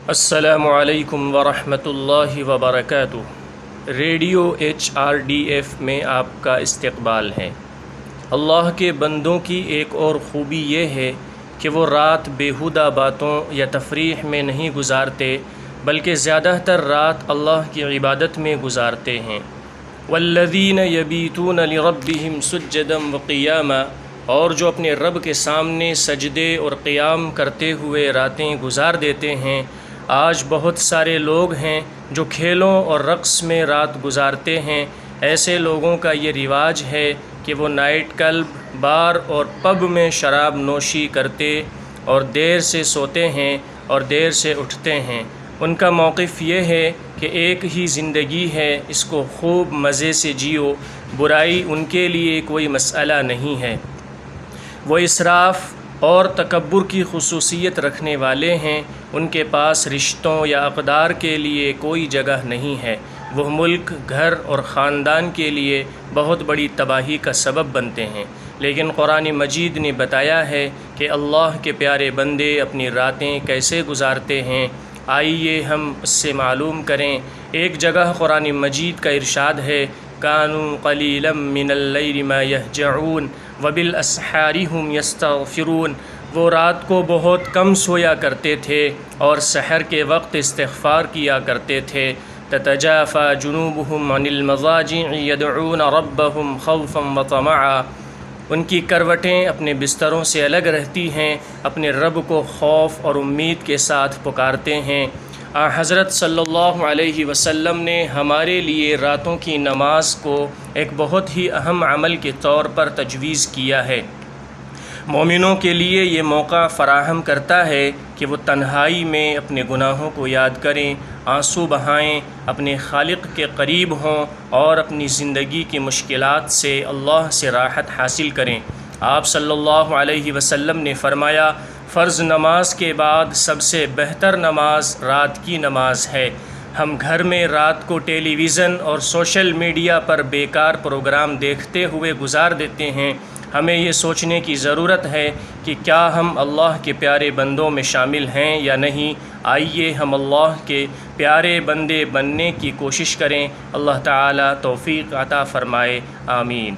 السلام علیکم ورحمۃ اللہ وبرکاتہ۔ ریڈیو HRDF میں آپ کا استقبال ہے۔ اللہ کے بندوں کی ایک اور خوبی یہ ہے کہ وہ رات بیہودہ باتوں یا تفریح میں نہیں گزارتے، بلکہ زیادہ تر رات اللہ کی عبادت میں گزارتے ہیں۔ والذین یبیتون لربہم سجدا وقیاما، اور جو اپنے رب کے سامنے سجدے اور قیام کرتے ہوئے راتیں گزار دیتے ہیں۔ آج بہت سارے لوگ ہیں جو کھیلوں اور رقص میں رات گزارتے ہیں۔ ایسے لوگوں کا یہ رواج ہے کہ وہ نائٹ کلب، بار اور پب میں شراب نوشی کرتے اور دیر سے سوتے ہیں اور دیر سے اٹھتے ہیں۔ ان کا موقف یہ ہے کہ ایک ہی زندگی ہے، اس کو خوب مزے سے جیو، برائی ان کے لیے کوئی مسئلہ نہیں ہے۔ وہ اسراف اور تکبر کی خصوصیت رکھنے والے ہیں، ان کے پاس رشتوں یا اقدار کے لیے کوئی جگہ نہیں ہے۔ وہ ملک، گھر اور خاندان کے لیے بہت بڑی تباہی کا سبب بنتے ہیں۔ لیکن قرآن مجید نے بتایا ہے کہ اللہ کے پیارے بندے اپنی راتیں کیسے گزارتے ہیں۔ آئیے ہم اس سے معلوم کریں۔ ایک جگہ قرآن مجید کا ارشاد ہے، کانوا قلیلا من اللیل ما یہجعون وبالاسحار هم یستغفرون۔ وہ رات کو بہت کم سویا کرتے تھے اور سحر کے وقت استغفار کیا کرتے تھے۔ تتجافى جنوبهم عن المضاجع يدعون ربهم خوفا وطمعا۔ ان کی کروٹیں اپنے بستروں سے الگ رہتی ہیں، اپنے رب کو خوف اور امید کے ساتھ پکارتے ہیں۔ حضرت صلی اللہ علیہ وسلم نے ہمارے لیے راتوں کی نماز کو ایک بہت ہی اہم عمل کے طور پر تجویز کیا ہے۔ مومنوں کے لیے یہ موقع فراہم کرتا ہے کہ وہ تنہائی میں اپنے گناہوں کو یاد کریں، آنسو بہائیں، اپنے خالق کے قریب ہوں اور اپنی زندگی کی مشکلات سے اللہ سے راحت حاصل کریں۔ آپ صلی اللہ علیہ وسلم نے فرمایا، فرض نماز کے بعد سب سے بہتر نماز رات کی نماز ہے۔ ہم گھر میں رات کو ٹیلی ویژن اور سوشل میڈیا پر بیکار پروگرام دیکھتے ہوئے گزار دیتے ہیں۔ ہمیں یہ سوچنے کی ضرورت ہے کہ کیا ہم اللہ کے پیارے بندوں میں شامل ہیں یا نہیں۔ آئیے ہم اللہ کے پیارے بندے بننے کی کوشش کریں۔ اللہ تعالیٰ توفیق عطا فرمائے، آمین۔